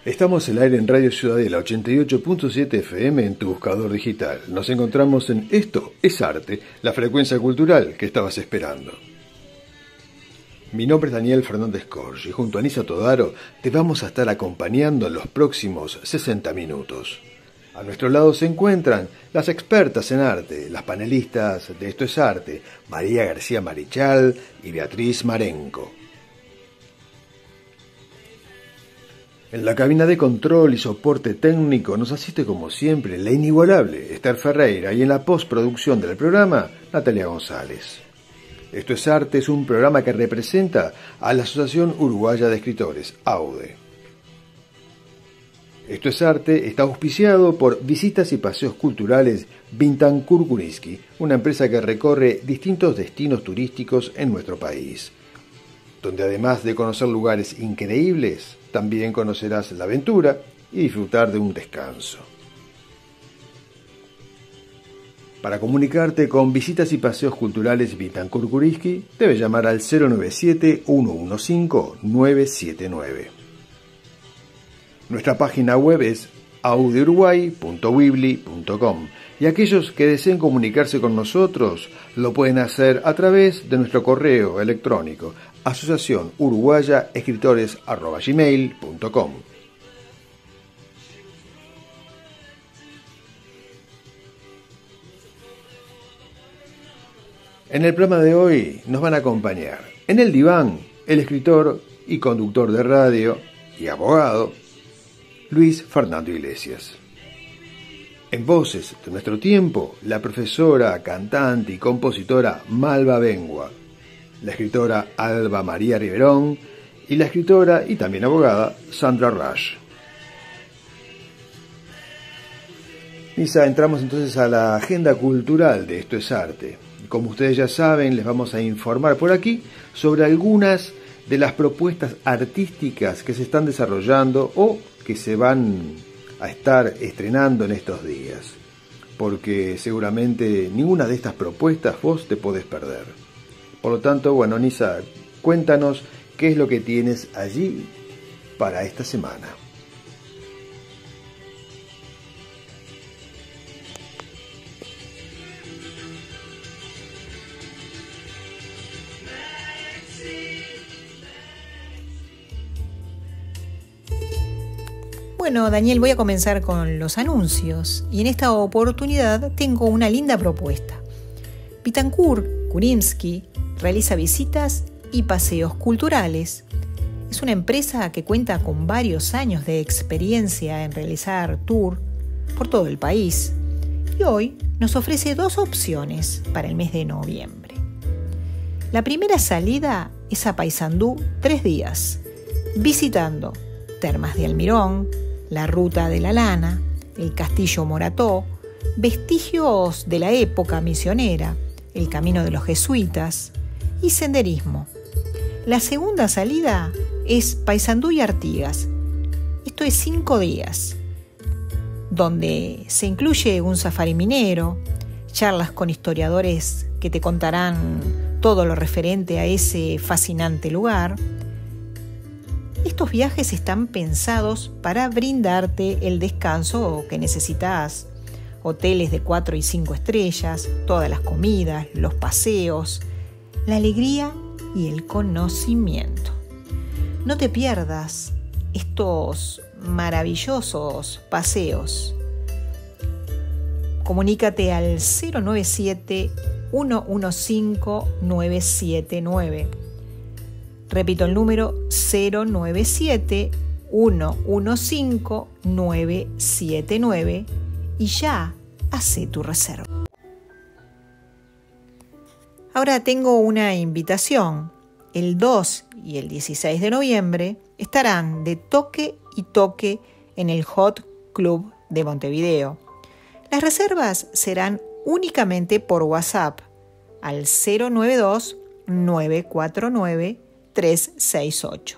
Estamos al aire en Radio Ciudadela 88.7 FM en tu buscador digital. Nos encontramos en Esto es Arte, la frecuencia cultural que estabas esperando. Mi nombre es Daniel Fernández Corge y junto a Anisa Todaro te vamos a estar acompañando en los próximos 60 minutos. A nuestro lado se encuentran las expertas en arte, las panelistas de Esto es Arte, María García Marichal y Beatriz Marenco. En la cabina de control y soporte técnico nos asiste como siempre la inigualable Esther Ferreira y en la postproducción del programa Natalia González. Esto es Arte es un programa que representa a la Asociación Uruguaya de Escritores, AUDE. Esto es Arte está auspiciado por Visitas y Paseos Culturales Bintancourt Kurinski, una empresa que recorre distintos destinos turísticos en nuestro país, donde además de conocer lugares increíbles, también conocerás la aventura y disfrutar de un descanso. Para comunicarte con Visitas y Paseos Culturales Bintancourt Kurinski, debes llamar al 097-115-979. Nuestra página web es audeuruguay.weebly.com y aquellos que deseen comunicarse con nosotros lo pueden hacer a través de nuestro correo electrónico asociacionuruguayaescritores@gmail.com. En el programa de hoy nos van a acompañar en el diván el escritor y conductor de radio y abogado Luis Fernando Iglesias. En voces de nuestro tiempo, la profesora, cantante y compositora Malva Bengua, la escritora Alba María Riverón y la escritora y también abogada Sandra Rush. Lisa, entramos entonces a la agenda cultural de Esto es Arte. Como ustedes ya saben, les vamos a informar por aquí sobre algunas de las propuestas artísticas que se están desarrollando o que se van a estar estrenando en estos días, porque seguramente ninguna de estas propuestas vos te podés perder. Por lo tanto, bueno, Nisa, cuéntanos qué es lo que tienes allí para esta semana. Bueno, Daniel, voy a comenzar con los anuncios y en esta oportunidad tengo una linda propuesta. Bintancourt Kurinski realiza visitas y paseos culturales. Es una empresa que cuenta con varios años de experiencia en realizar tours por todo el país y hoy nos ofrece dos opciones para el mes de noviembre. La primera salida es a Paysandú 3 días, visitando Termas de Almirón, la Ruta de la Lana, el Castillo Morató, vestigios de la época misionera, el Camino de los Jesuitas y senderismo. La segunda salida es Paysandú y Artigas. Esto es 5 días, donde se incluye un safari minero, charlas con historiadores que te contarán todo lo referente a ese fascinante lugar. Estos viajes están pensados para brindarte el descanso que necesitas. Hoteles de 4 y 5 estrellas, todas las comidas, los paseos, la alegría y el conocimiento. No te pierdas estos maravillosos paseos. Comunícate al 097-115-979. Repito el número 097-115-979 y ya hace tu reserva. Ahora tengo una invitación. El 2 y el 16 de noviembre estarán de toque y toque en el Hot Club de Montevideo. Las reservas serán únicamente por WhatsApp al 092-949-368.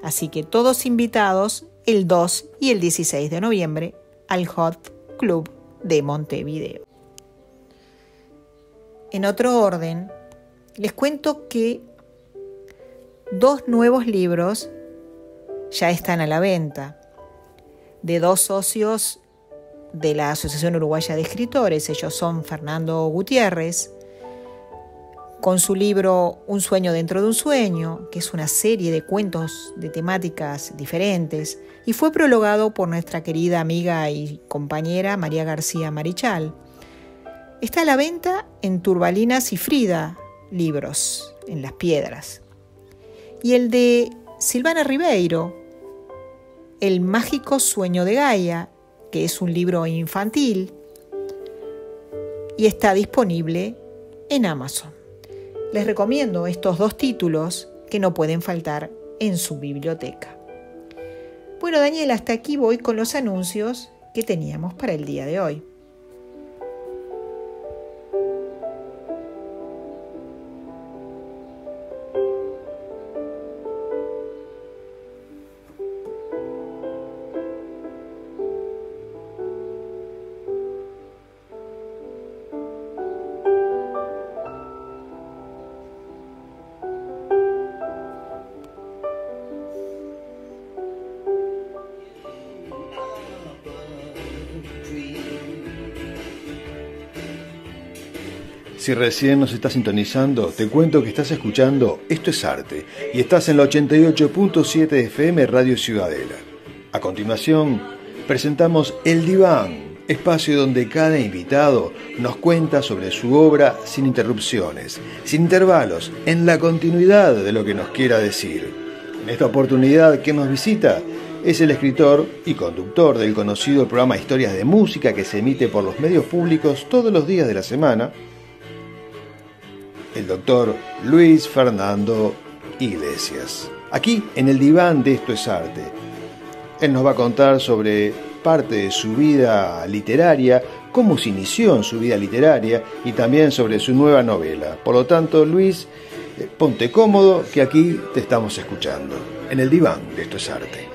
Así que todos invitados el 2 y el 16 de noviembre al Hot Club de Montevideo. En otro orden, les cuento que 2 nuevos libros ya están a la venta. de dos socios de la Asociación Uruguaya de Escritores. Ellos son Fernando Gutiérrez, con su libro Un sueño dentro de un sueño, que es una serie de cuentos de temáticas diferentes, y fue prologado por nuestra querida amiga y compañera María García Marichal. Está a la venta en Turbalinas y Frida Libros, en Las Piedras. Y el de Silvana Ribeiro, El mágico sueño de Gaia, que es un libro infantil y está disponible en Amazon. Les recomiendo estos dos títulos que no pueden faltar en su biblioteca. Bueno, Daniel, hasta aquí voy con los anuncios que teníamos para el día de hoy. Si recién nos estás sintonizando, te cuento que estás escuchando Esto es Arte y estás en la 88.7 FM Radio Ciudadela. A continuación, presentamos El Diván, espacio donde cada invitado nos cuenta sobre su obra sin interrupciones, sin intervalos, en la continuidad de lo que nos quiera decir. En esta oportunidad, quien nos visita es el escritor y conductor del conocido programa Historias de Música que se emite por los medios públicos todos los días de la semana, el doctor Luis Fernando Iglesias. Aquí, en el diván de Esto es Arte, él nos va a contar sobre parte de su vida literaria, cómo se inició en su vida literaria y también sobre su nueva novela. Por lo tanto, Luis, ponte cómodo que aquí te estamos escuchando, en el diván de Esto es Arte.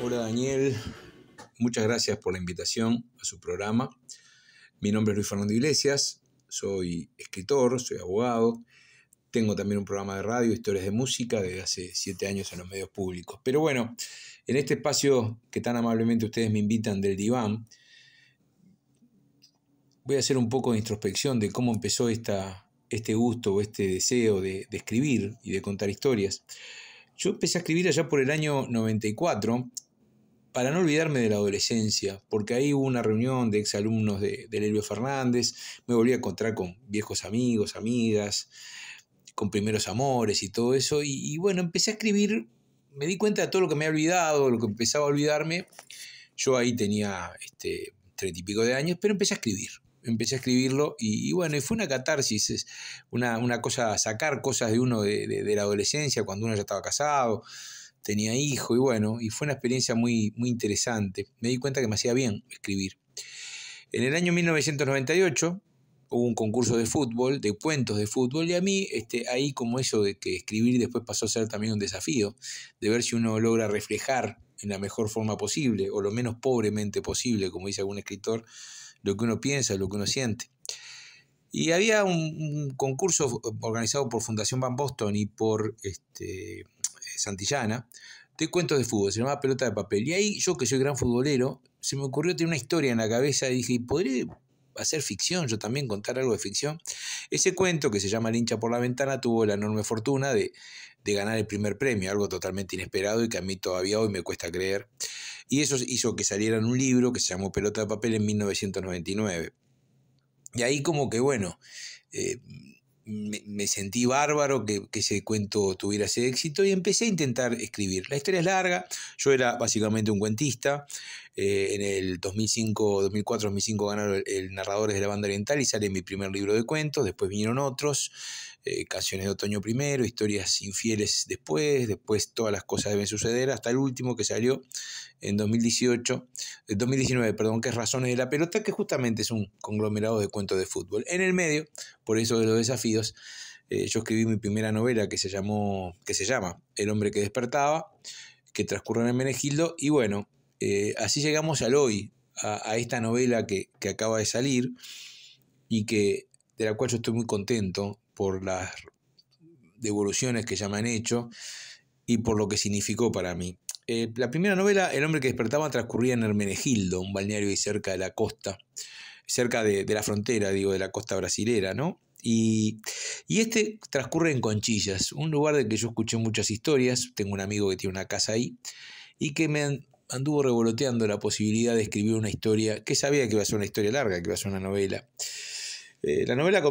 Hola Daniel, muchas gracias por la invitación a su programa. Mi nombre es Luis Fernando Iglesias, soy escritor, soy abogado, tengo también un programa de radio, Historias de Música, desde hace 7 años en los medios públicos. Pero bueno, en este espacio que tan amablemente ustedes me invitan del diván, voy a hacer un poco de introspección de cómo empezó este gusto o este deseo de escribir y de contar historias. Yo empecé a escribir allá por el año 94 para no olvidarme de la adolescencia, porque ahí hubo una reunión de exalumnos de Elvio Fernández, me volví a encontrar con viejos amigos, amigas, con primeros amores y todo eso, y bueno, empecé a escribir, me di cuenta de todo lo que me había olvidado, lo que empezaba a olvidarme. Yo ahí tenía 30 y pico de años, pero empecé a escribirlo y bueno, y fue una catarsis, es una cosa, sacar cosas de uno de la adolescencia, cuando uno ya estaba casado, tenía hijo, y bueno, y fue una experiencia muy, muy interesante. Me di cuenta que me hacía bien escribir. En el año 1998 hubo un concurso de fútbol, de cuentos de fútbol, y a mí ahí como eso de que escribir después pasó a ser también un desafío, de ver si uno logra reflejar en la mejor forma posible, o lo menos pobremente posible, como dice algún escritor, lo que uno piensa, lo que uno siente. Y había un concurso organizado por Fundación Van Boston y por Santillana de cuentos de fútbol, se llamaba Pelota de Papel. Y ahí yo, que soy gran futbolero, se me ocurrió tener una historia en la cabeza y dije, ¿podré hacer ficción? Yo también contar algo de ficción. Ese cuento, que se llama El hincha por la ventana, tuvo la enorme fortuna de ganar el primer premio, algo totalmente inesperado y que a mí todavía hoy me cuesta creer. Y eso hizo que saliera en un libro que se llamó Pelota de Papel en 1999. Y ahí como que, bueno, me sentí bárbaro que ese cuento tuviera ese éxito y empecé a intentar escribir. La historia es larga, yo era básicamente un cuentista. En el 2004-2005 ganaron el Narradores de la Banda Oriental y sale mi primer libro de cuentos, después vinieron otros, Canciones de Otoño primero, Historias infieles después Todas las cosas deben suceder, hasta el último que salió en 2019, que es Razones de la Pelota, que justamente es un conglomerado de cuentos de fútbol. En el medio, por eso de los desafíos, Yo escribí mi primera novela que se llama El hombre que despertaba, que transcurre en Hermenegildo, y bueno, así llegamos al hoy, a esta novela que acaba de salir y de la cual yo estoy muy contento por las devoluciones que ya me han hecho y por lo que significó para mí. La primera novela, El hombre que despertaba, transcurría en Hermenegildo, un balneario ahí cerca de la costa, cerca de la frontera, digo, de la costa brasilera, ¿no? Y este transcurre en Conchillas, un lugar del que yo escuché muchas historias. Tengo un amigo que tiene una casa ahí y que me anduvo revoloteando la posibilidad de escribir una historia que sabía que iba a ser una historia larga, que iba a ser una novela. La novela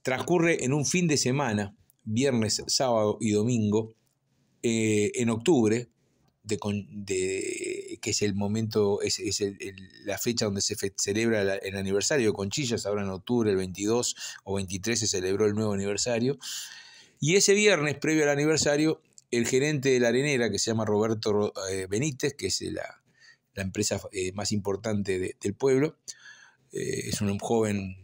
transcurre en un fin de semana, viernes, sábado y domingo, en octubre, que es el momento, la fecha donde se celebra el aniversario de Conchillas. Ahora en octubre, el 22 o 23, se celebró el nuevo aniversario. Y ese viernes, previo al aniversario, el gerente de la arenera, que se llama Roberto Benítez, que es la empresa más importante del pueblo, es un joven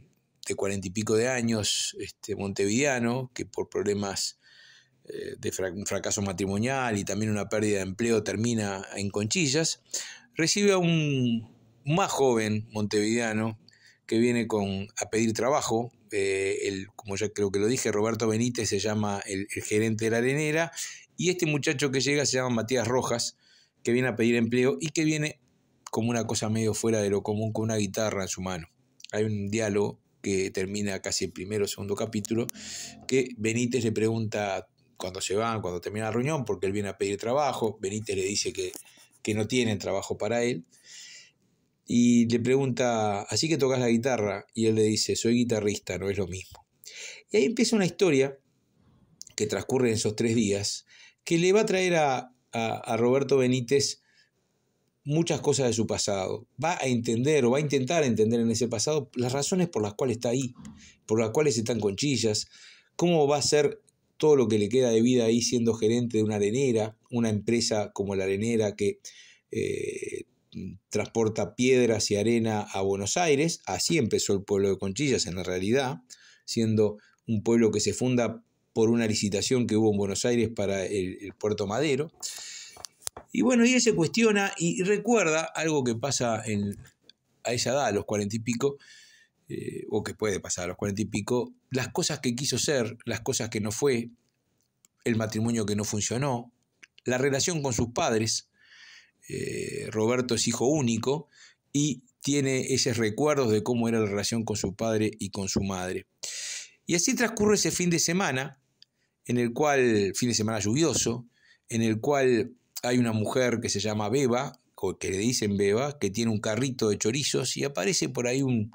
de 40 y pico de años, montevideano, que por problemas de un fracaso matrimonial y también una pérdida de empleo termina en Conchillas, recibe a un más joven montevideano que viene a pedir trabajo. Como ya creo que lo dije, Roberto Benítez se llama el gerente de la arenera, y este muchacho que llega se llama Matías Rojas, que viene a pedir empleo y que viene como una cosa medio fuera de lo común, con una guitarra en su mano. Hay un diálogo que termina casi el primero o segundo capítulo, que Benítez le pregunta cuando termina la reunión, porque él viene a pedir trabajo. Benítez le dice que no tienen trabajo para él, y le pregunta: ¿así que tocas la guitarra? Y él le dice: soy guitarrista, no es lo mismo. Y ahí empieza una historia que transcurre en esos 3 días, que le va a traer a Roberto Benítez muchas cosas de su pasado. Va a entender, o va a intentar entender en ese pasado, las razones por las cuales está ahí, por las cuales está en Conchillas, cómo va a ser todo lo que le queda de vida ahí siendo gerente de una arenera, una empresa como la arenera que transporta piedras y arena a Buenos Aires. Así empezó el pueblo de Conchillas en la realidad, siendo un pueblo que se funda por una licitación que hubo en Buenos Aires para el Puerto Madero. Y bueno, y él se cuestiona y recuerda algo que pasa a esa edad, a los 40 y pico, o que puede pasar a los 40 y pico, las cosas que quiso ser, las cosas que no fue, el matrimonio que no funcionó, la relación con sus padres. Roberto es hijo único y tiene esos recuerdos de cómo era la relación con su padre y con su madre. Y así transcurre ese fin de semana, fin de semana lluvioso, en el cual hay una mujer que se llama Beba, o que le dicen Beba, que tiene un carrito de chorizos, y aparece por ahí un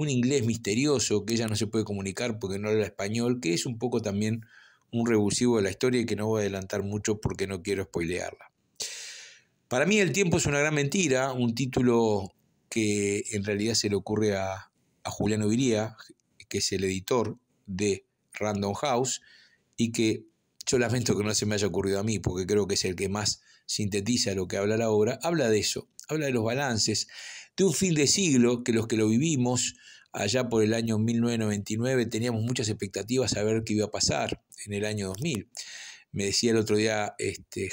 inglés misterioso que ella no se puede comunicar porque no habla español, que es un poco también un revulsivo de la historia y que no voy a adelantar mucho porque no quiero spoilearla. Para mí, El tiempo es una gran mentira, un título que en realidad se le ocurre a Juliano Viría, que es el editor de Random House, y que yo lamento que no se me haya ocurrido a mí, porque creo que es el que más sintetiza lo que habla la obra. Habla de eso, habla de los balances, de un fin de siglo que los que lo vivimos allá por el año 1999 teníamos muchas expectativas a ver qué iba a pasar en el año 2000. Me decía el otro día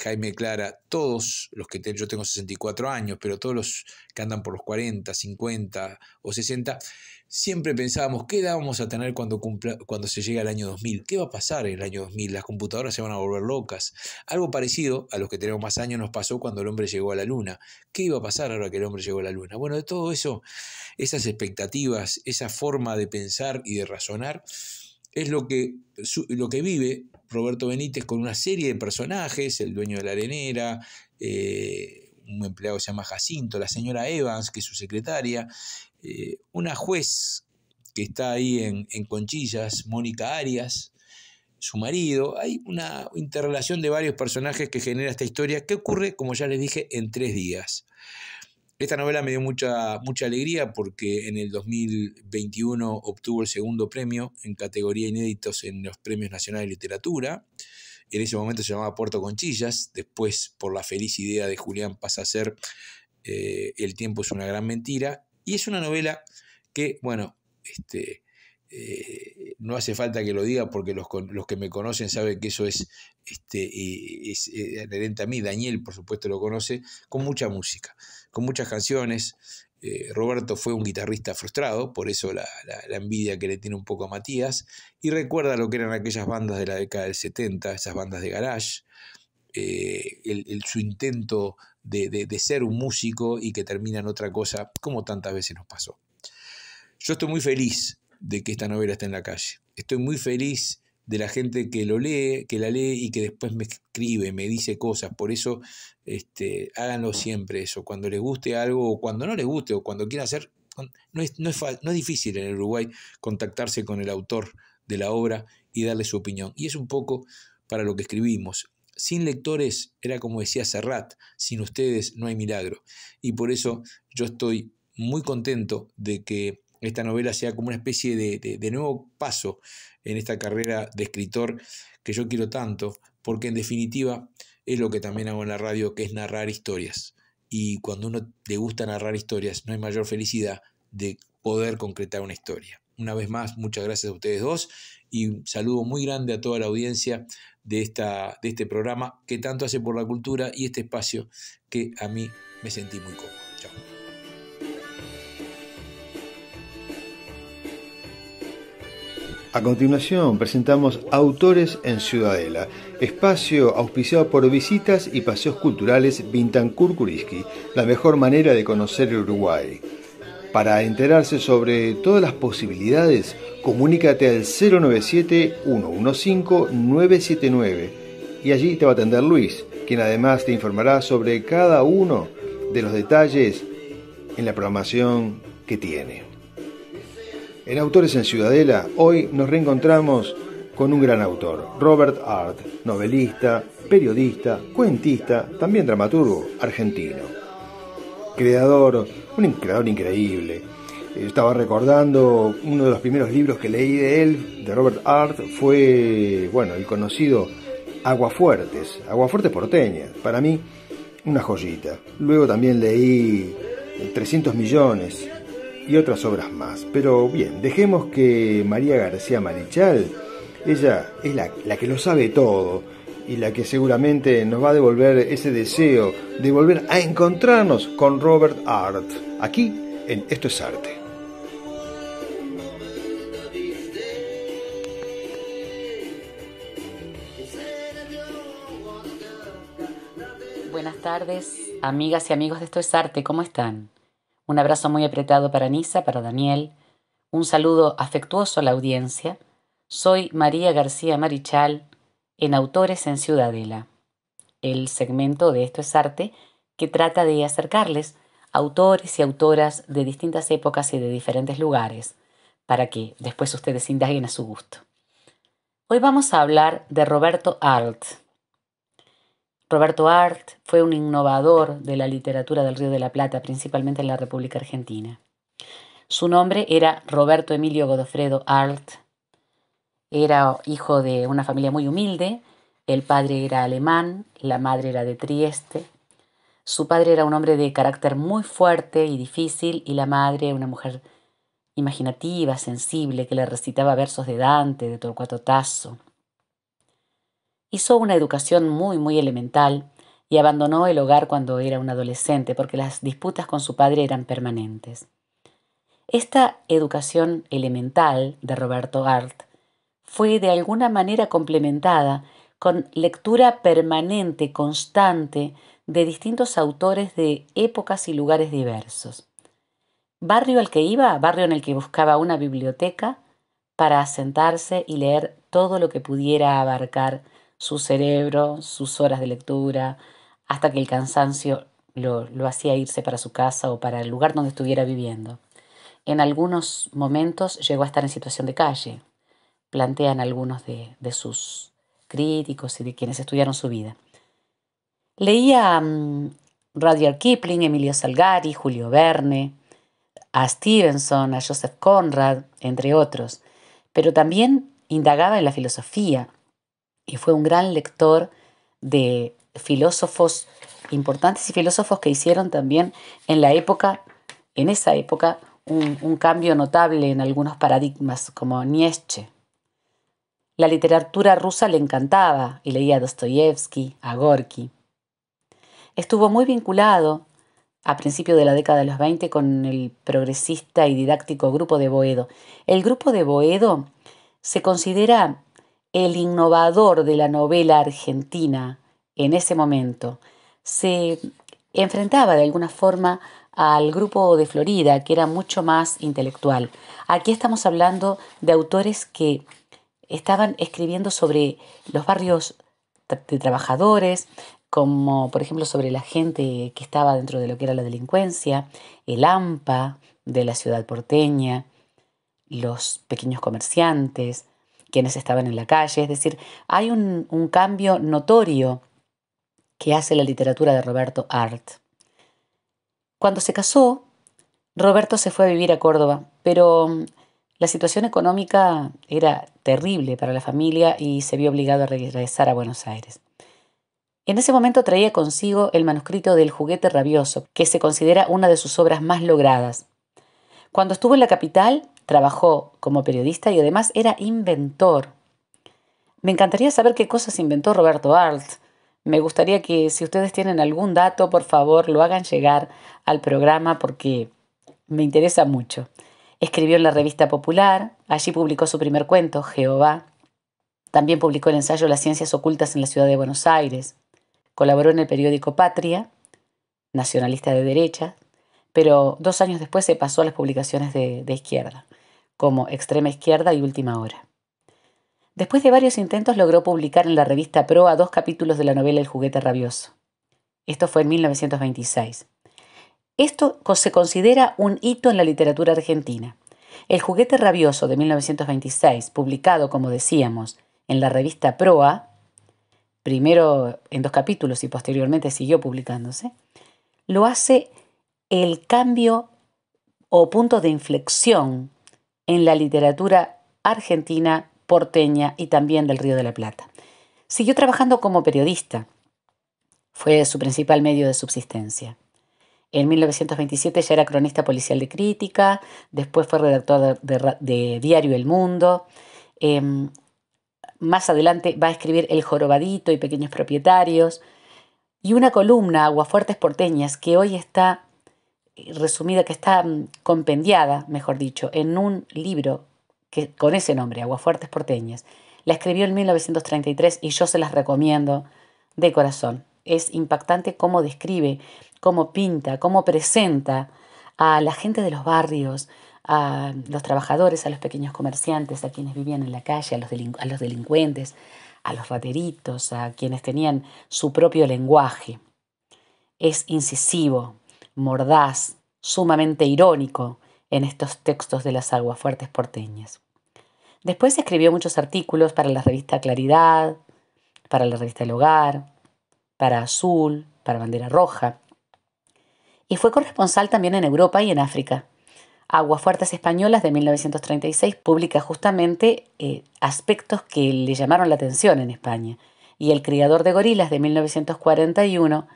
Jaime Clara, todos los que yo tengo 64 años, pero todos los que andan por los 40, 50 o 60, siempre pensábamos, ¿qué edad vamos a tener cuando se llegue al año 2000? ¿Qué va a pasar en el año 2000? Las computadoras se van a volver locas. Algo parecido a los que tenemos más años nos pasó cuando el hombre llegó a la luna. ¿Qué iba a pasar ahora que el hombre llegó a la luna? Bueno, de todo eso, esas expectativas, esa forma de pensar y de razonar, es lo que vive Roberto Benítez con una serie de personajes: el dueño de la arenera, un empleado que se llama Jacinto, la señora Evans, que es su secretaria, una juez que está ahí en Conchillas, Mónica Arias, su marido. Hay una interrelación de varios personajes que genera esta historia que ocurre, como ya les dije, en 3 días. Esta novela me dio mucha alegría porque en el 2021 obtuvo el segundo premio en categoría inéditos en los Premios Nacionales de Literatura. En ese momento se llamaba Puerto Conchillas. Después, por la feliz idea de Julián, pasa a ser El tiempo es una gran mentira. Y es una novela que, bueno, no hace falta que lo diga porque los que me conocen saben que eso es inherente a mí. Daniel, por supuesto, lo conoce, con mucha música, con muchas canciones. Roberto fue un guitarrista frustrado, por eso la envidia que le tiene un poco a Matías, y recuerda lo que eran aquellas bandas de la década del 70, esas bandas de garage, su intento de ser un músico y que termina en otra cosa, como tantas veces nos pasó. Yo estoy muy feliz de que esta novela esté en la calle. Estoy muy feliz de la gente que la lee y que después me escribe, me dice cosas. Por eso háganlo siempre eso. Cuando les guste algo o cuando no les guste o cuando quieran hacer, no es difícil en el Uruguay contactarse con el autor de la obra y darle su opinión. Y es un poco para lo que escribimos. Sin lectores, era como decía Serrat, sin ustedes no hay milagro. Y por eso yo estoy muy contento de que esta novela sea como una especie de nuevo paso en esta carrera de escritor que yo quiero tanto, porque en definitiva es lo que también hago en la radio, que es narrar historias. Y cuando uno le gusta narrar historias, no hay mayor felicidad de poder concretar una historia. Una vez más, muchas gracias a ustedes dos y un saludo muy grande a toda la audiencia de este programa que tanto hace por la cultura y este espacio que a mí me sentí muy cómodo. Chao. A continuación presentamos Autores en Ciudadela, espacio auspiciado por Visitas y Paseos Culturales Bitancur Kurisky, la mejor manera de conocer el Uruguay. Para enterarse sobre todas las posibilidades, comunícate al 097-115-979 y allí te va a atender Luis, quien además te informará sobre cada uno de los detalles en la programación que tiene. En Autores en Ciudadela, hoy nos reencontramos con un gran autor, Robert Art, novelista, periodista, cuentista, también dramaturgo argentino. Un creador increíble. Estaba recordando uno de los primeros libros que leí de él, de Robert Art, fue, el conocido Aguafuertes porteña, para mí una joyita. Luego también leí 300 millones y otras obras más. Pero bien, dejemos que María García Marichal, ella es la que lo sabe todo y la que seguramente nos va a devolver ese deseo de volver a encontrarnos con Robert Art, aquí en Esto es Arte. Buenas tardes, amigas y amigos de Esto es Arte, ¿cómo están? Un abrazo muy apretado para Nisa, para Daniel, un saludo afectuoso a la audiencia. Soy María García Marichal, en Autores en Ciudadela, el segmento de Esto es Arte que trata de acercarles autores y autoras de distintas épocas y de diferentes lugares, para que después ustedes indaguen a su gusto. Hoy vamos a hablar de Roberto Art. Roberto Art fue un innovador de la literatura del Río de la Plata, principalmente en la República Argentina. Su nombre era Roberto Emilio Godofredo Art. Era hijo de una familia muy humilde. El padre era alemán, la madre era de Trieste. Su padre era un hombre de carácter muy fuerte y difícil y la madre una mujer imaginativa, sensible, que le recitaba versos de Dante, de Torcuato Tasso. Hizo una educación muy elemental y abandonó el hogar cuando era un adolescente porque las disputas con su padre eran permanentes. Esta educación elemental de Roberto Art fue de alguna manera complementada con lectura permanente, constante, de distintos autores de épocas y lugares diversos. Barrio al que iba, barrio en el que buscaba una biblioteca para sentarse y leer todo lo que pudiera abarcar su cerebro, sus horas de lectura, hasta que el cansancio lo hacía irse para su casa o para el lugar donde estuviera viviendo. En algunos momentos llegó a estar en situación de calle, plantean algunos de sus críticos y de quienes estudiaron su vida. Leía a Rudyard Kipling, Emilio Salgari, Julio Verne, a Stevenson, a Joseph Conrad, entre otros, pero también indagaba en la filosofía y fue un gran lector de filósofos importantes y filósofos que hicieron también en esa época, un cambio notable en algunos paradigmas, como Nietzsche, La literatura rusa le encantaba y leía a Dostoyevsky, a Gorky. Estuvo muy vinculado a principios de la década de los 20 con el progresista y didáctico Grupo de Boedo. El Grupo de Boedo se considera el innovador de la novela argentina en ese momento. Se enfrentaba de alguna forma al Grupo de Florida, que era mucho más intelectual. Aquí estamos hablando de autores que estaban escribiendo sobre los barrios de trabajadores, como por ejemplo sobre la gente que estaba dentro de lo que era la delincuencia, el AMPA de la ciudad porteña, los pequeños comerciantes, quienes estaban en la calle. Es decir, hay un cambio notorio que hace la literatura de Roberto Arlt. Cuando se casó, Roberto se fue a vivir a Córdoba, pero la situación económica era terrible para la familia y se vio obligado a regresar a Buenos Aires. En ese momento traía consigo el manuscrito del Juguete Rabioso, que se considera una de sus obras más logradas. Cuando estuvo en la capital, trabajó como periodista y además era inventor. Me encantaría saber qué cosas inventó Roberto Arlt. Me gustaría que, si ustedes tienen algún dato, por favor, lo hagan llegar al programa porque me interesa mucho. Escribió en la Revista Popular, allí publicó su primer cuento, Jehová. También publicó el ensayo Las ciencias ocultas en la ciudad de Buenos Aires. Colaboró en el periódico Patria, nacionalista de derecha, pero 2 años después se pasó a las publicaciones de izquierda, como Extrema Izquierda y Última Hora. Después de varios intentos logró publicar en la revista Proa 2 capítulos de la novela El Juguete Rabioso. Esto fue en 1926. Esto se considera un hito en la literatura argentina. El Juguete Rabioso de 1926, publicado, como decíamos, en la revista Proa, primero en 2 capítulos y posteriormente siguió publicándose, lo hace el cambio o punto de inflexión en la literatura argentina, porteña y también del Río de la Plata. Siguió trabajando como periodista. Fue su principal medio de subsistencia. En 1927 ya era cronista policial de crítica, después fue redactor de Diario El Mundo. Más adelante va a escribir El Jorobadito y Pequeños Propietarios, y una columna, Aguafuertes Porteñas, que hoy está resumida, que está compendiada, mejor dicho, en un libro que, con ese nombre, Aguafuertes Porteñas. La escribió en 1933 y yo se las recomiendo de corazón. Es impactante cómo describe, cómo pinta, cómo presenta a la gente de los barrios, a los trabajadores, a los pequeños comerciantes, a quienes vivían en la calle, a los delincuentes, a los rateritos, a quienes tenían su propio lenguaje. Es incisivo, mordaz, sumamente irónico en estos textos de las Aguafuertes Porteñas. Después escribió muchos artículos para la revista Claridad, para la revista El Hogar, para Azul, para Bandera Roja. Y fue corresponsal también en Europa y en África. Aguafuertes Españolas de 1936 publica justamente aspectos que le llamaron la atención en España. Y El criador de gorilas de 1941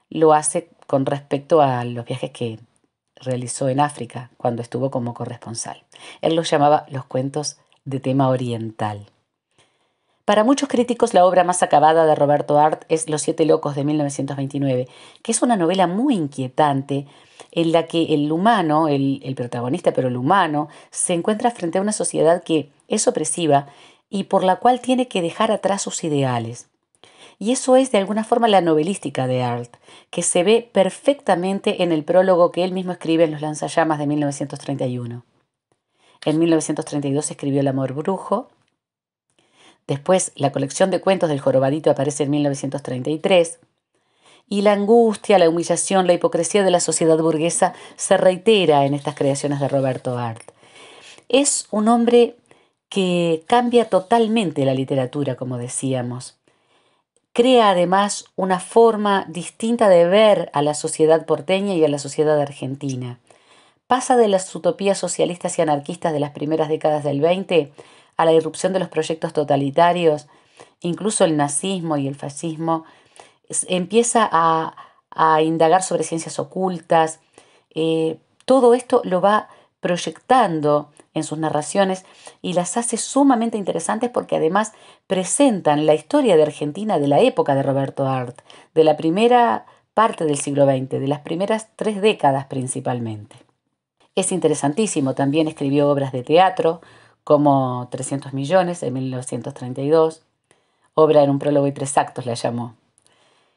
lo hace con respecto a los viajes que realizó en África cuando estuvo como corresponsal. Él los llamaba los cuentos de tema oriental. Para muchos críticos, la obra más acabada de Roberto Arlt es Los Siete Locos de 1929, que es una novela muy inquietante en la que el humano, el protagonista, pero el humano, se encuentra frente a una sociedad que es opresiva y por la cual tiene que dejar atrás sus ideales. Y eso es de alguna forma la novelística de Arlt, que se ve perfectamente en el prólogo que él mismo escribe en Los Lanzallamas de 1931. En 1932 escribió El amor brujo. Después, la colección de cuentos del Jorobadito aparece en 1933. Y la angustia, la humillación, la hipocresía de la sociedad burguesa se reitera en estas creaciones de Roberto Arlt. Es un hombre que cambia totalmente la literatura, como decíamos. Crea además una forma distinta de ver a la sociedad porteña y a la sociedad argentina. Pasa de las utopías socialistas y anarquistas de las primeras décadas del 20 a la irrupción de los proyectos totalitarios, incluso el nazismo y el fascismo. Empieza a indagar sobre ciencias ocultas. Todo esto lo va proyectando en sus narraciones y las hace sumamente interesantes porque además presentan la historia de Argentina de la época de Roberto Arlt, de la primera parte del siglo XX, de las primeras 3 décadas principalmente. Es interesantísimo, también escribió obras de teatro como 300 millones en 1932, obra en un prólogo y 3 actos la llamó.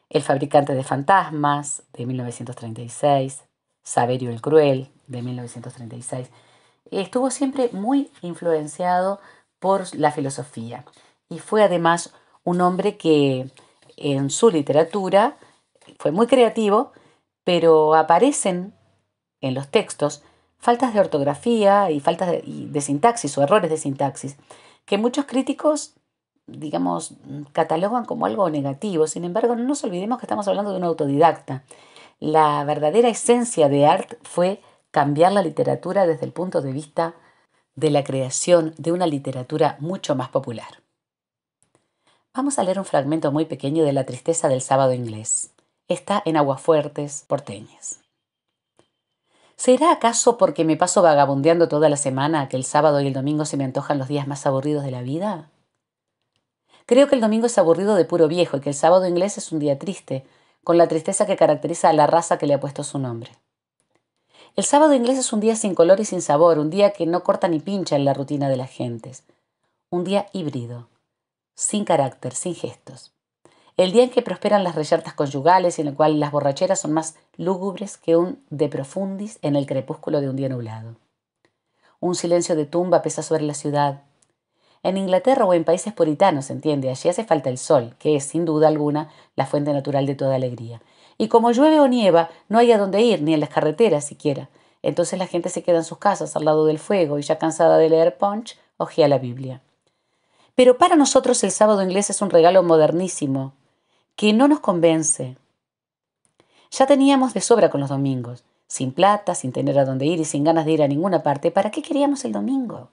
El fabricante de fantasmas de 1936, Saverio el Cruel de 1936. Estuvo siempre muy influenciado por la filosofía y fue además un hombre que en su literatura fue muy creativo, pero aparecen en los textos faltas de ortografía y faltas de sintaxis o errores de sintaxis que muchos críticos, digamos, catalogan como algo negativo. Sin embargo, no nos olvidemos que estamos hablando de un autodidacta. La verdadera esencia de Arlt fue cambiar la literatura desde el punto de vista de la creación de una literatura mucho más popular. Vamos a leer un fragmento muy pequeño de La tristeza del sábado inglés. Está en Aguafuertes, porteñas. ¿Será acaso porque me paso vagabundeando toda la semana que el sábado y el domingo se me antojan los días más aburridos de la vida? Creo que el domingo es aburrido de puro viejo y que el sábado inglés es un día triste, con la tristeza que caracteriza a la raza que le ha puesto su nombre. El sábado inglés es un día sin color y sin sabor, un día que no corta ni pincha en la rutina de las gentes. Un día híbrido, sin carácter, sin gestos. El día en que prosperan las reyertas conyugales y en el cual las borracheras son más lúgubres que un de profundis en el crepúsculo de un día nublado. Un silencio de tumba pesa sobre la ciudad. En Inglaterra o en países puritanos, se entiende, allí hace falta el sol, que es, sin duda alguna, la fuente natural de toda alegría. Y como llueve o nieva, no hay a dónde ir, ni en las carreteras siquiera. Entonces la gente se queda en sus casas al lado del fuego y ya cansada de leer Punch, hojea la Biblia. Pero para nosotros el sábado inglés es un regalo modernísimo, que no nos convence. Ya teníamos de sobra con los domingos, sin plata, sin tener a dónde ir y sin ganas de ir a ninguna parte. ¿Para qué queríamos el domingo?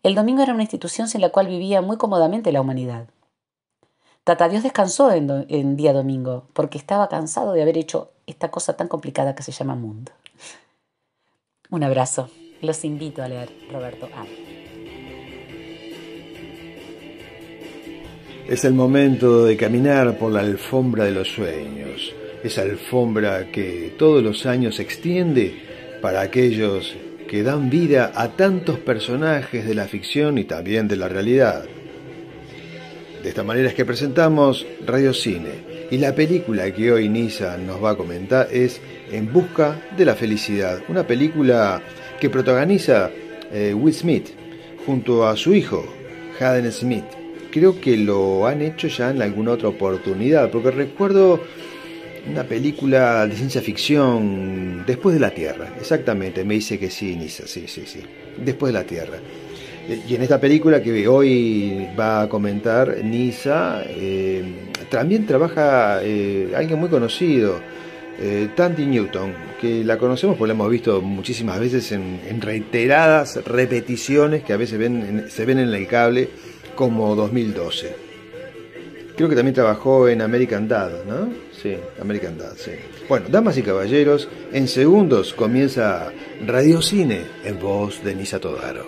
El domingo era una institución sin la cual vivía muy cómodamente la humanidad. Tata Dios descansó en día domingo porque estaba cansado de haber hecho esta cosa tan complicada que se llama mundo. Un abrazo. Los invito a leer Roberto Arlt. Es el momento de caminar por la alfombra de los sueños, esa alfombra que todos los años se extiende para aquellos que dan vida a tantos personajes de la ficción y también de la realidad. De esta manera es que presentamos Radio Cine, y la película que hoy Nisa nos va a comentar es En busca de la felicidad, una película que protagoniza Will Smith junto a su hijo, Jaden Smith. Creo que lo han hecho ya en alguna otra oportunidad, porque recuerdo una película de ciencia ficción, Después de la Tierra. Exactamente, me dice que sí, Nisa, sí. Después de la Tierra. Y en esta película que hoy va a comentar Nisa, también trabaja alguien muy conocido, Thandie Newton, que la conocemos porque la hemos visto muchísimas veces en reiteradas repeticiones que a veces se ven en el cable, como 2012. Creo que también trabajó en American Dad, ¿no? Sí, American Dad, sí. Bueno, damas y caballeros, en segundos comienza Radio Cine en voz de Nisa Todaro.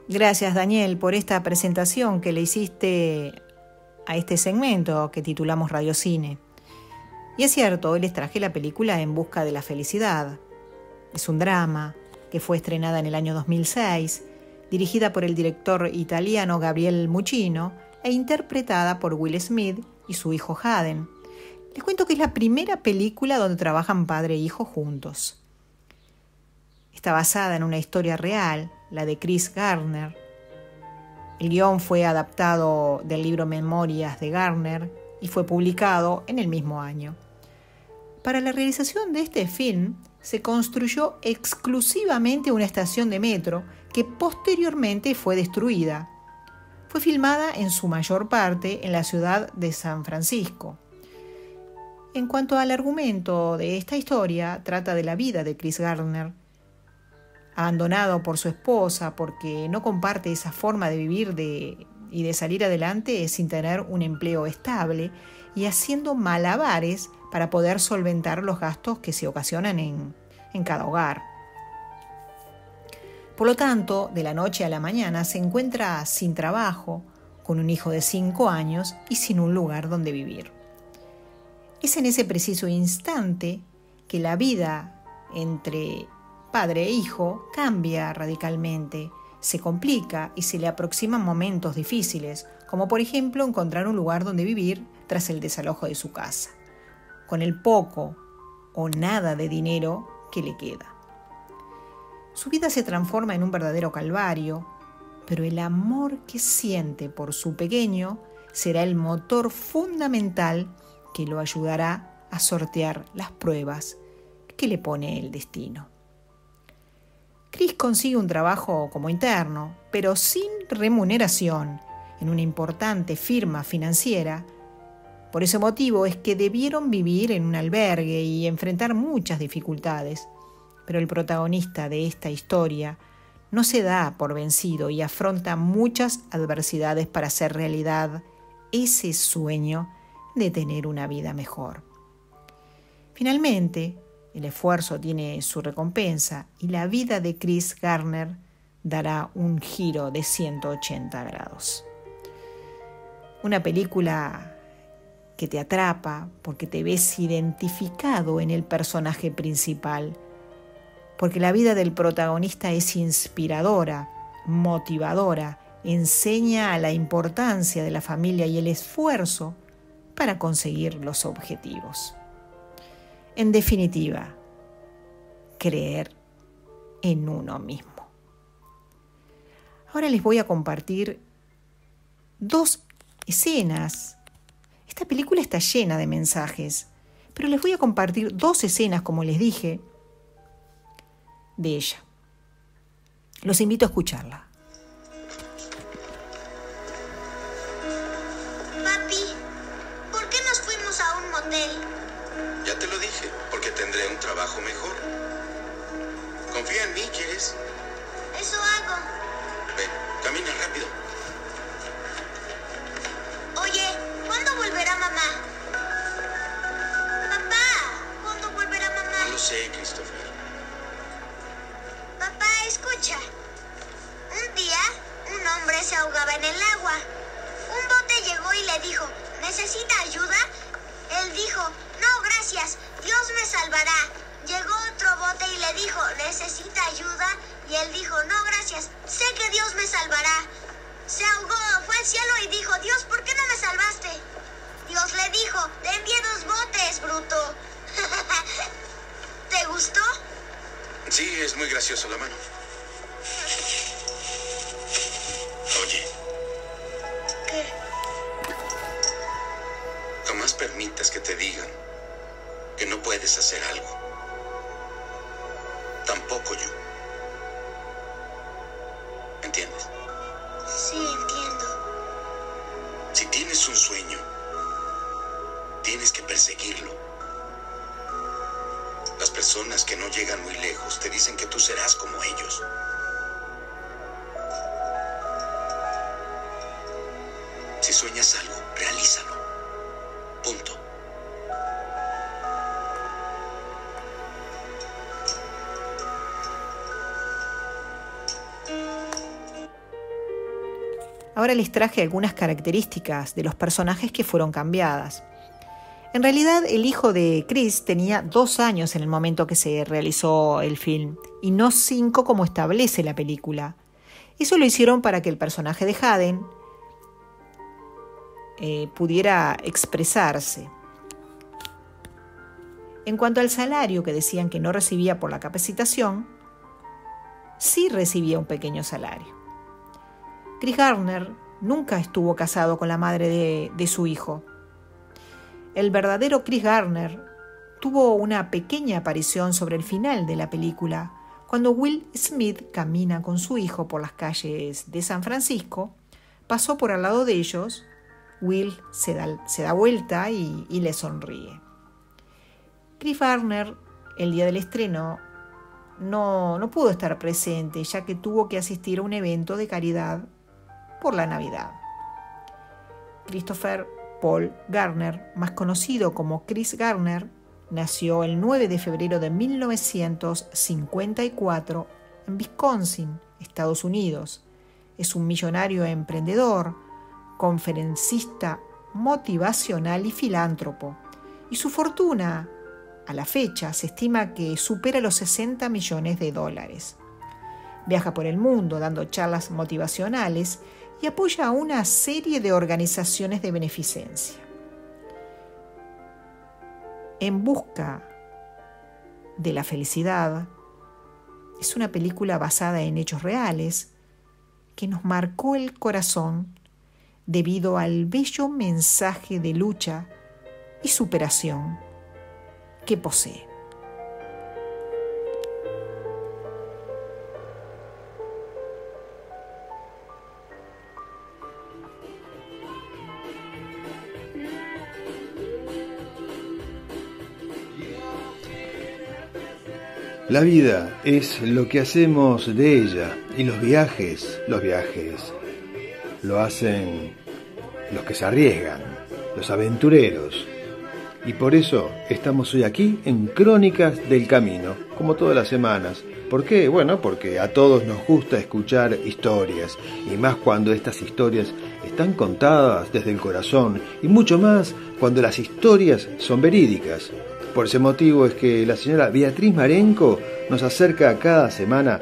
Gracias, Daniel, por esta presentación que le hiciste a este segmento que titulamos Radio Cine. Y es cierto, hoy les traje la película En busca de la felicidad. Es un drama que fue estrenada en el año 2006, dirigida por el director italiano Gabriel Muccino e interpretada por Will Smith y su hijo Jaden. Les cuento que es la primera película donde trabajan padre e hijo juntos. Está basada en una historia real, la de Chris Gardner. El guión fue adaptado del libro Memorias de Gardner y fue publicado en el mismo año. Para la realización de este film se construyó exclusivamente una estación de metro que posteriormente fue destruida. Fue filmada en su mayor parte en la ciudad de San Francisco. En cuanto al argumento de esta historia, trata de la vida de Chris Gardner, abandonado por su esposa porque no comparte esa forma de vivir y de salir adelante sin tener un empleo estable y haciendo malabares para poder solventar los gastos que se ocasionan en cada hogar. Por lo tanto, de la noche a la mañana se encuentra sin trabajo, con un hijo de 5 años y sin un lugar donde vivir. Es en ese preciso instante que la vida entre padre e hijo cambia radicalmente, se complica y se le aproximan momentos difíciles, como por ejemplo encontrar un lugar donde vivir tras el desalojo de su casa, con el poco o nada de dinero que le queda. Su vida se transforma en un verdadero calvario, pero el amor que siente por su pequeño será el motor fundamental que lo ayudará a sortear las pruebas que le pone el destino. Chris consigue un trabajo como interno, pero sin remuneración, en una importante firma financiera. Por ese motivo es que debieron vivir en un albergue y enfrentar muchas dificultades. Pero el protagonista de esta historia no se da por vencido y afronta muchas adversidades para hacer realidad ese sueño de tener una vida mejor. Finalmente, el esfuerzo tiene su recompensa y la vida de Chris Gardner dará un giro de 180 grados. Una película que te atrapa porque te ves identificado en el personaje principal, porque la vida del protagonista es inspiradora, motivadora, enseña la importancia de la familia y el esfuerzo para conseguir los objetivos. En definitiva, creer en uno mismo. Ahora les voy a compartir 2 escenas. Esta película está llena de mensajes, pero les voy a compartir 2 escenas, como les dije, de ella. Los invito a escucharla. Papi, ¿por qué nos fuimos a un motel? Ya te lo dije, porque tendré un trabajo mejor. Confía en mí, ¿quieres? Eso hago. Ven, camina rápido. Oye, ¿cuándo volverá mamá? Papá, ¿cuándo volverá mamá? No lo sé, Christopher. Papá, escucha. Un día, un hombre se ahogaba en el agua. Un bote llegó y le dijo, ¿necesita ayuda? Él dijo, no, gracias, Dios me salvará. Llegó otro bote y le dijo, ¿necesita ayuda? Y él dijo, no, gracias, sé que Dios me salvará. Se ahogó, fue al cielo y dijo, Dios, ¿por qué no me salvaste? Dios le dijo, te envié 2 botes, bruto. ¿Te gustó? Sí, es muy gracioso la mano. Oye. ¿Qué? Jamás permitas que te digan que no puedes hacer algo. Tampoco yo. ¿Entiendes? Sí, entiendo. Si tienes un sueño, tienes que perseguirlo. Las personas que no llegan muy lejos te dicen que tú serás como ellos. Si sueñas algo, realízalo. Punto. Ahora les traje algunas características de los personajes que fueron cambiadas. En realidad, el hijo de Chris tenía 2 años en el momento que se realizó el film, y no 5 como establece la película. Eso lo hicieron para que el personaje de Hayden pudiera expresarse. En cuanto al salario que decían que no recibía por la capacitación, sí recibía un pequeño salario. Chris Gardner nunca estuvo casado con la madre de su hijo. El verdadero Chris Gardner tuvo una pequeña aparición sobre el final de la película, cuando Will Smith camina con su hijo por las calles de San Francisco, pasó por al lado de ellos. Will se da vuelta y le sonríe. Chris Gardner, el día del estreno no pudo estar presente, ya que tuvo que asistir a un evento de caridad por la Navidad. Christopher Paul Garner, más conocido como Chris Garner, nació el 9 de febrero de 1954 en Wisconsin, Estados Unidos. Es un millonario emprendedor, conferencista motivacional y filántropo. Y su fortuna, a la fecha, se estima que supera los $60 millones. Viaja por el mundo dando charlas motivacionales y apoya a una serie de organizaciones de beneficencia. En busca de la felicidad es una película basada en hechos reales que nos marcó el corazón debido al bello mensaje de lucha y superación que posee. La vida es lo que hacemos de ella, y los viajes lo hacen los que se arriesgan, los aventureros. Y por eso estamos hoy aquí en Crónicas del Camino, como todas las semanas. ¿Por qué? Bueno, porque a todos nos gusta escuchar historias, y más cuando estas historias están contadas desde el corazón, y mucho más cuando las historias son verídicas. Por ese motivo es que la señora Beatriz Marenco nos acerca cada semana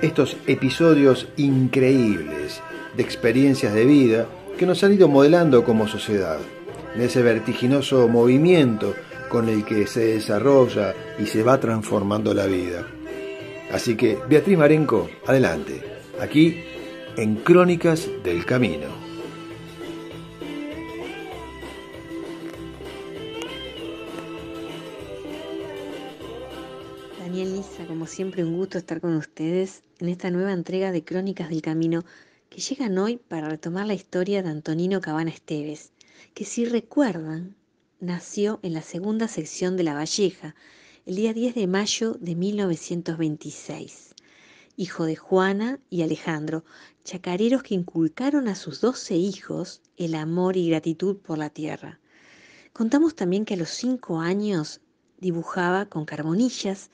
estos episodios increíbles de experiencias de vida que nos han ido modelando como sociedad, en ese vertiginoso movimiento con el que se desarrolla y se va transformando la vida. Así que, Beatriz Marenco, adelante, aquí en Crónicas del Camino. Daniel, Lisa, como siempre un gusto estar con ustedes en esta nueva entrega de Crónicas del Camino que llegan hoy para retomar la historia de Antonino Cabana Esteves, que si recuerdan, nació en la segunda sección de La Valleja, el día 10 de mayo de 1926, hijo de Juana y Alejandro, chacareros que inculcaron a sus 12 hijos el amor y gratitud por la tierra. Contamos también que a los 5 años dibujaba con carbonillas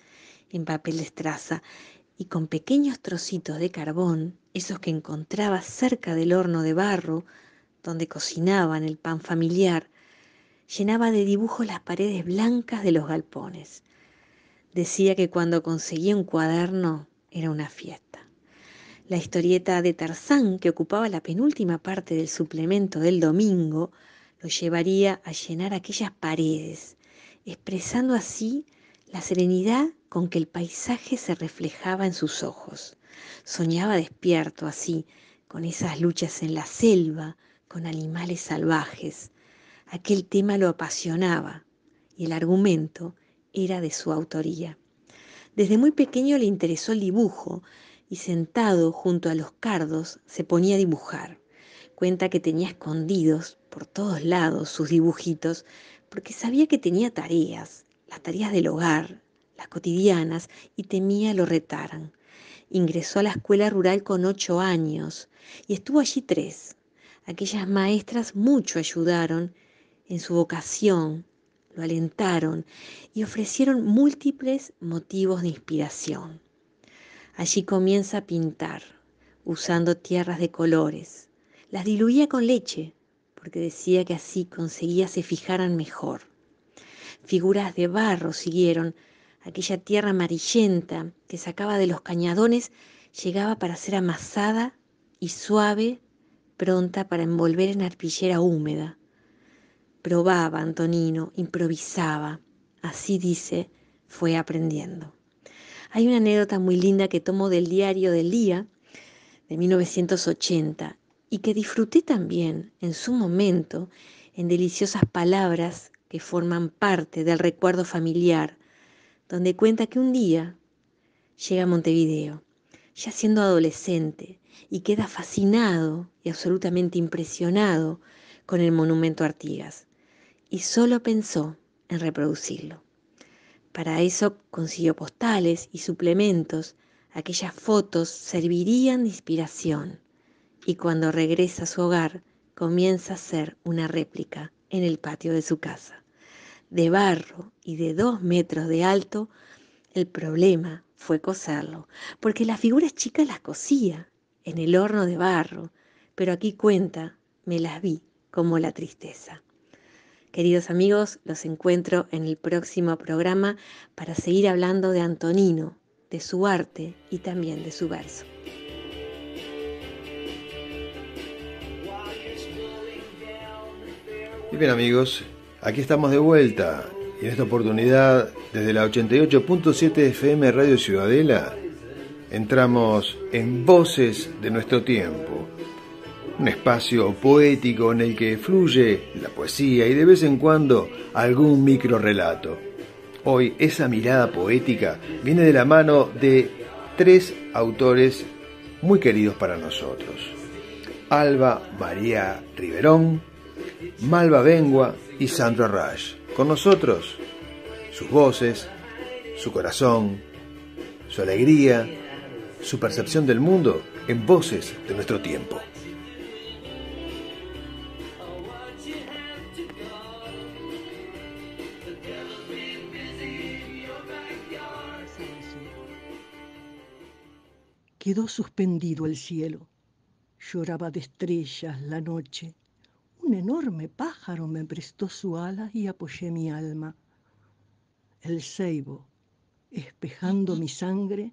en papel de estraza y con pequeños trocitos de carbón, esos que encontraba cerca del horno de barro donde cocinaban el pan familiar, llenaba de dibujos las paredes blancas de los galpones. Decía que cuando conseguía un cuaderno era una fiesta. La historieta de Tarzán, que ocupaba la penúltima parte del suplemento del domingo, lo llevaría a llenar aquellas paredes, expresando así la serenidad con que el paisaje se reflejaba en sus ojos. Soñaba despierto así, con esas luchas en la selva, con animales salvajes. Aquel tema lo apasionaba y el argumento era de su autoría. Desde muy pequeño le interesó el dibujo y sentado junto a los cardos se ponía a dibujar. Cuenta que tenía escondidos por todos lados sus dibujitos porque sabía que tenía tareas, las tareas del hogar, las cotidianas, y temía lo retaran. Ingresó a la escuela rural con 8 años y estuvo allí 3. Aquellas maestras mucho ayudaron en su vocación, lo alentaron y ofrecieron múltiples motivos de inspiración. Allí comienza a pintar, usando tierras de colores. Las diluía con leche, porque decía que así conseguía se fijaran mejor. Figuras de barro siguieron. Aquella tierra amarillenta que sacaba de los cañadones llegaba para ser amasada y suave, pronta para envolver en arpillera húmeda. Probaba Antonino, improvisaba. Así dice, fue aprendiendo. Hay una anécdota muy linda que tomo del diario del día de 1980 y que disfruté también en su momento en deliciosas palabras que forman parte del recuerdo familiar, donde cuenta que un día llega a Montevideo, ya siendo adolescente, y queda fascinado y absolutamente impresionado con el monumento a Artigas, y solo pensó en reproducirlo. Para eso consiguió postales y suplementos. Aquellas fotos servirían de inspiración. Y cuando regresa a su hogar, comienza a hacer una réplica en el patio de su casa. De barro y de 2 metros de alto, el problema fue coserlo, porque las figuras chicas las cosía en el horno de barro, pero aquí cuenta, me las vi como la tristeza. Queridos amigos, los encuentro en el próximo programa para seguir hablando de Antonino, de su arte y también de su verso. Y bien amigos, aquí estamos de vuelta y en esta oportunidad desde la 88.7 FM Radio Ciudadela entramos en Voces de Nuestro Tiempo, un espacio poético en el que fluye la poesía y de vez en cuando algún microrrelato. Hoy esa mirada poética viene de la mano de 3 autores muy queridos para nosotros: Alba María Riverón, Malva Bengua y Sandra Rush. Con nosotros, sus voces, su corazón, su alegría, su percepción del mundo en Voces de Nuestro Tiempo. Quedó suspendido el cielo, lloraba de estrellas la noche. Un enorme pájaro me prestó su ala y apoyé mi alma. El ceibo, espejando mi sangre,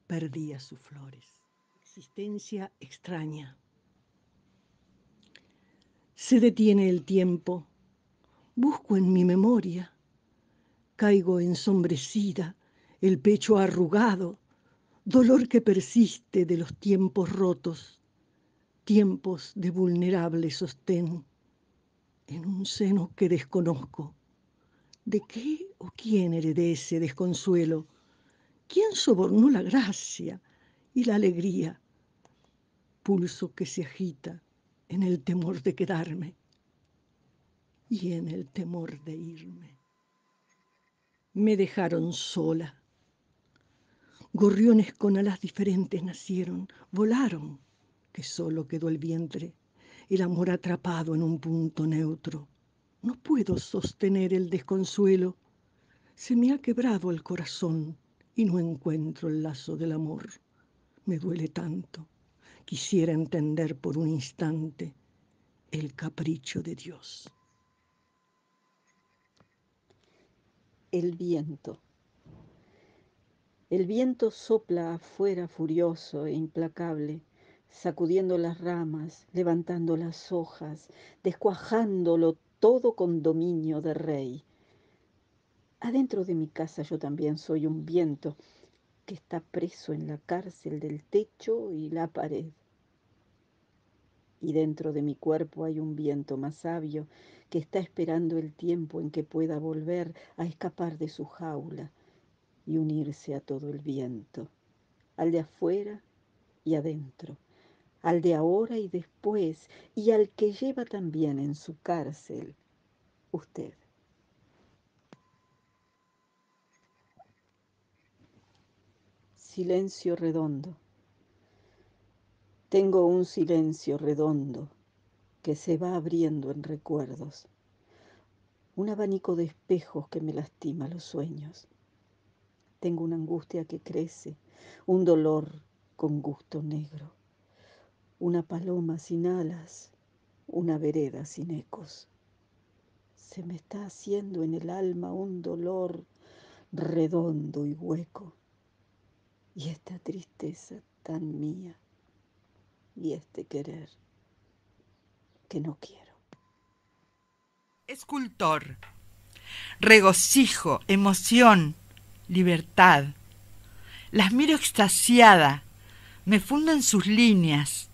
perdía sus flores. Existencia extraña. Se detiene el tiempo, busco en mi memoria. Caigo ensombrecida, el pecho arrugado, dolor que persiste de los tiempos rotos, tiempos de vulnerable sostén, en un seno que desconozco. ¿De qué o quién heredé ese desconsuelo? ¿Quién sobornó la gracia y la alegría? Pulso que se agita en el temor de quedarme y en el temor de irme. Me dejaron sola. Gorriones con alas diferentes nacieron, volaron, que solo quedó el vientre, el amor atrapado en un punto neutro. No puedo sostener el desconsuelo, se me ha quebrado el corazón y no encuentro el lazo del amor. Me duele tanto, quisiera entender por un instante el capricho de Dios. El viento. El viento sopla afuera furioso e implacable, sacudiendo las ramas, levantando las hojas, descuajándolo todo con dominio de rey. Adentro de mi casa yo también soy un viento que está preso en la cárcel del techo y la pared. Y dentro de mi cuerpo hay un viento más sabio que está esperando el tiempo en que pueda volver a escapar de su jaula y unirse a todo el viento, al de afuera y adentro, al de ahora y después, y al que lleva también en su cárcel usted. Silencio redondo. Tengo un silencio redondo que se va abriendo en recuerdos, un abanico de espejos que me lastima los sueños. Tengo una angustia que crece, un dolor con gusto negro, una paloma sin alas, una vereda sin ecos. Se me está haciendo en el alma un dolor redondo y hueco, y esta tristeza tan mía, y este querer que no quiero. Escultor, regocijo, emoción, libertad. Las miro extasiada, me fundo en sus líneas,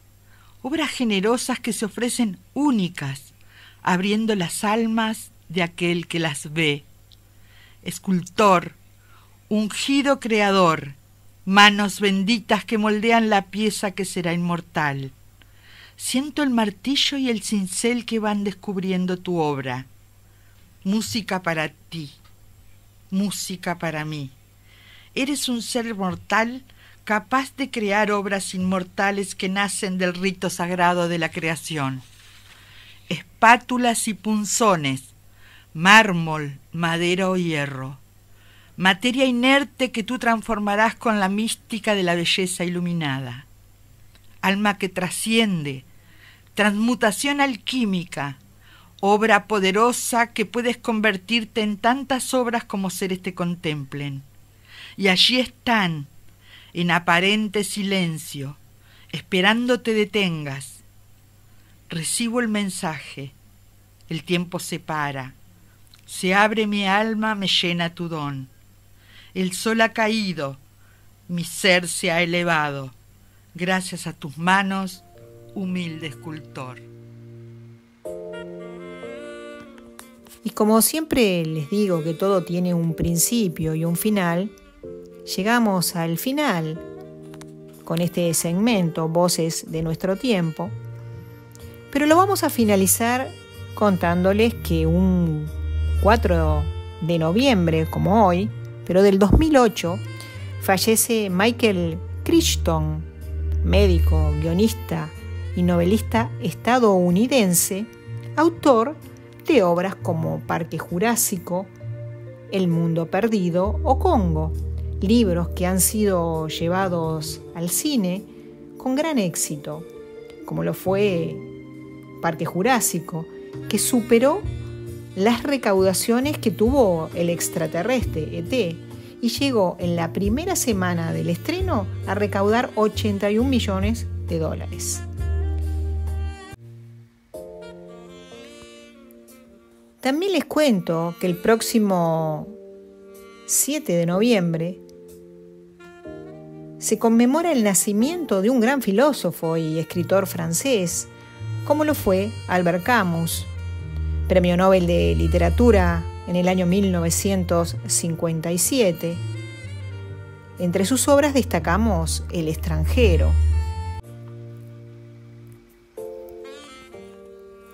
obras generosas que se ofrecen únicas, abriendo las almas de aquel que las ve. Escultor, ungido creador, manos benditas que moldean la pieza que será inmortal. Siento el martillo y el cincel que van descubriendo tu obra. Música para ti, música para mí. Eres un ser mortal capaz de crear obras inmortales que nacen del rito sagrado de la creación. Espátulas y punzones, mármol, madera o hierro. Materia inerte que tú transformarás con la mística de la belleza iluminada. Alma que trasciende, transmutación alquímica, obra poderosa que puedes convertirte en tantas obras como seres te contemplen. Y allí están, en aparente silencio, esperando te detengas. Recibo el mensaje, el tiempo se para, se abre mi alma, me llena tu don. El sol ha caído, mi ser se ha elevado, gracias a tus manos, humilde escultor. Y como siempre les digo que todo tiene un principio y un final, llegamos al final con este segmento, Voces de nuestro tiempo, pero lo vamos a finalizar contándoles que un 4 de noviembre, como hoy, pero del 2008, fallece Michael Crichton, médico, guionista y novelista estadounidense, autor de obras como Parque Jurásico, El Mundo Perdido o Congo, libros que han sido llevados al cine con gran éxito, como lo fue Parque Jurásico, que superó las recaudaciones que tuvo el extraterrestre ET y llegó en la primera semana del estreno a recaudar $81 millones. También les cuento que el próximo 7 de noviembre se conmemora el nacimiento de un gran filósofo y escritor francés, como lo fue Albert Camus, Premio Nobel de Literatura en el año 1957. Entre sus obras destacamos El extranjero.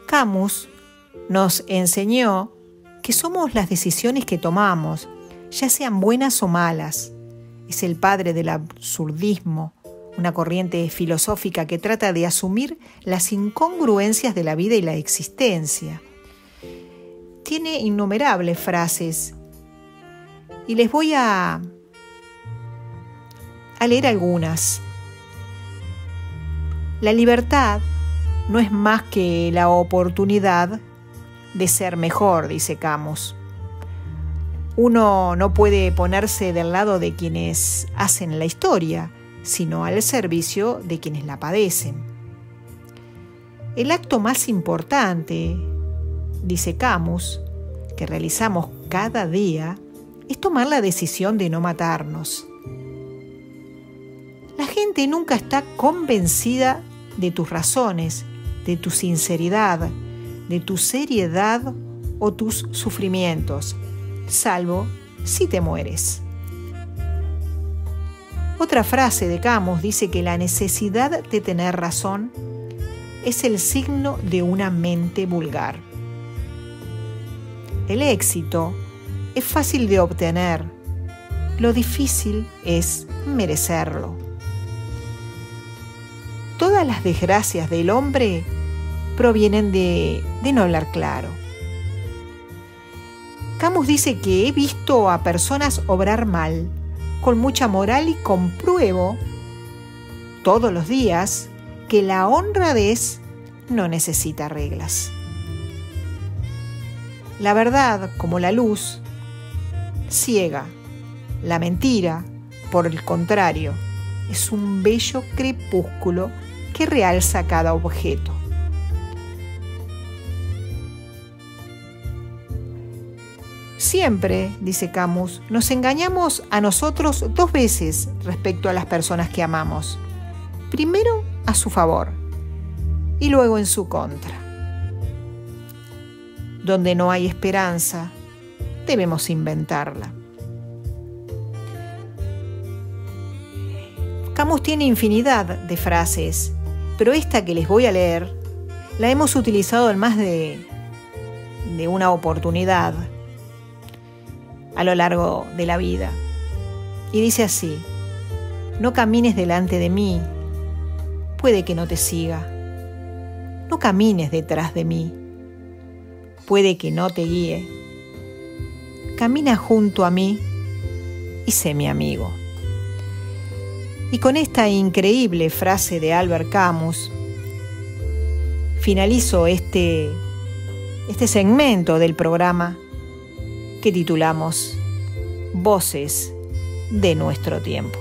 Camus nos enseñó que somos las decisiones que tomamos, ya sean buenas o malas. Es el padre del absurdismo, una corriente filosófica que trata de asumir las incongruencias de la vida y la existencia. Tiene innumerables frases y les voy a leer algunas. La libertad no es más que la oportunidad de ser mejor, dice Camus. Uno no puede ponerse del lado de quienes hacen la historia, sino al servicio de quienes la padecen. El acto más importante, dice Camus, que realizamos cada día es tomar la decisión de no matarnos. La gente nunca está convencida de tus razones, de tu sinceridad, de tu seriedad o tus sufrimientos, salvo si te mueres. Otra frase de Camus dice que la necesidad de tener razón es el signo de una mente vulgar. El éxito es fácil de obtener, lo difícil es merecerlo. Todas las desgracias del hombre provienen de no hablar claro. Camus dice que he visto a personas obrar mal, con mucha moral, y compruebo todos los días que la honradez no necesita reglas. La verdad, como la luz, ciega. La mentira, por el contrario, es un bello crepúsculo que realza cada objeto. Siempre, dice Camus, nos engañamos a nosotros 2 veces respecto a las personas que amamos. Primero a su favor y luego en su contra. Donde no hay esperanza, debemos inventarla. Camus tiene infinidad de frases, pero esta que les voy a leer la hemos utilizado en más de una oportunidad. a lo largo de la vida. Y dice así: no camines delante de mí, puede que no te siga. No camines detrás de mí, puede que no te guíe. Camina junto a mí y sé mi amigo. Y con esta increíble frase de Albert Camus, finalizo este segmento del programa que titulamos Voces de nuestro tiempo.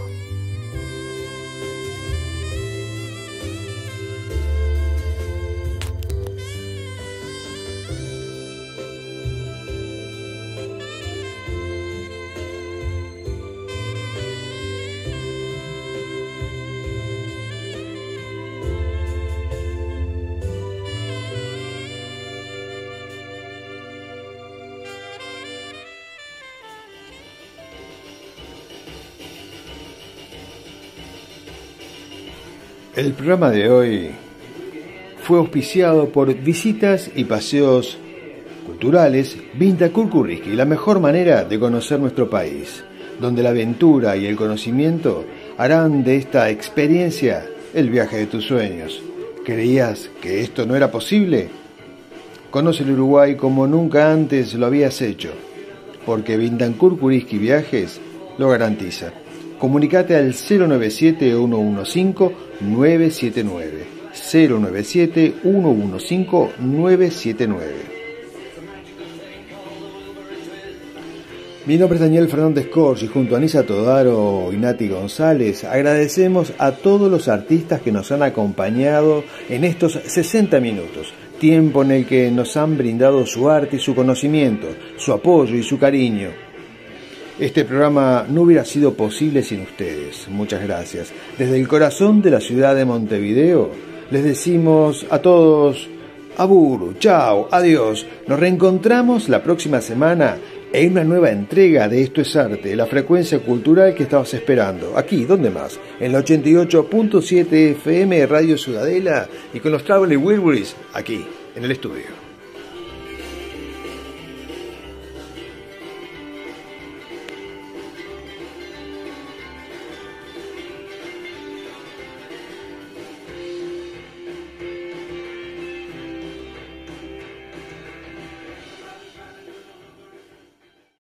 El programa de hoy fue auspiciado por Visitas y Paseos Culturales Vintakur-Kurriski, la mejor manera de conocer nuestro país, donde la aventura y el conocimiento harán de esta experiencia el viaje de tus sueños. ¿Creías que esto no era posible? Conoce el Uruguay como nunca antes lo habías hecho, porque Vintakur-Kurriski Viajes lo garantiza. Comunicate al 097-115-979. 097-115-979. Mi nombre es Daniel Fernández Corsi, junto a Anisa Todaro y Nati González. Agradecemos a todos los artistas que nos han acompañado en estos 60 minutos, tiempo en el que nos han brindado su arte y su conocimiento, su apoyo y su cariño. Este programa no hubiera sido posible sin ustedes. Muchas gracias. Desde el corazón de la ciudad de Montevideo, les decimos a todos abur, chao, adiós. Nos reencontramos la próxima semana en una nueva entrega de Esto es Arte, la frecuencia cultural que estabas esperando. Aquí, ¿dónde más? En la 88.7 FM Radio Ciudadela y con los Traveling Wilburys aquí, en el estudio.